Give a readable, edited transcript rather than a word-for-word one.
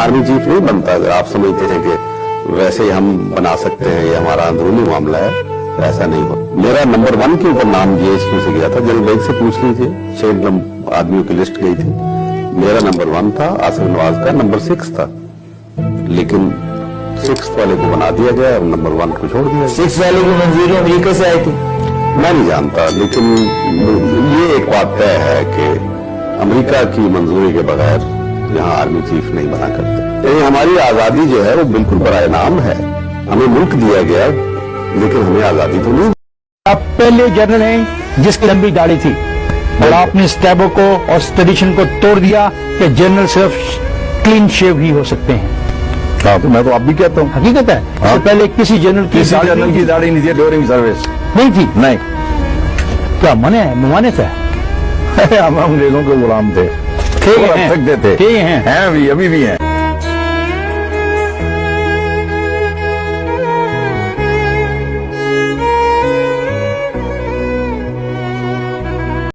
Army chief नहीं बनता। अगर आप समझते हैं कि वैसे ही हम बना सकते हैं, ये हमारा अंदरूनी मामला है, तो ऐसा नहीं हो। मेरा नंबर 1 के ऊपर नाम जीएचक्यू से गया था, जनरल बेग से पूछ लीजिए, 6 आदमियों की लिस्ट गई थी, मेरा नंबर 1 था, आसिफ नवाज का नंबर 6 था, लेकिन 6 वाले को बना दिया गया और नंबर 1 को छोड़ दिया। 6 वाले की मंजूरी अमेरिका से आई थी? मैं नहीं जानता, लेकिन ये एक बात तय है कि अमेरिका की मंजूरी के बगैर यहाँ आर्मी चीफ नहीं बना करते। ये हमारी आजादी जो है वो बिल्कुल बराए नाम है, हमें मुल्क दिया गया, लेकिन हमें आजादी तो नहीं। आप पहले जनरल हैं जिसकी लंबी दाढ़ी थी और आपने स्टैबो को और ट्रेडिशन को तोड़ दिया कि जनरल सिर्फ क्लीन शेव ही हो सकते हैं। हाँ, तो मैं तो आप भी कहता हूँ, हकीकत है। हाँ? तो पहले किसी जनरल की दाढ़ी नहीं थी ड्यूरिंग सर्विस, नहीं थी। नहीं। क्या मने ममानत है? हम अंग्रेजों के गुलाम थे, ठीक वो है, रख सकते थे, ठीक है। हैं भी, अभी भी हैं।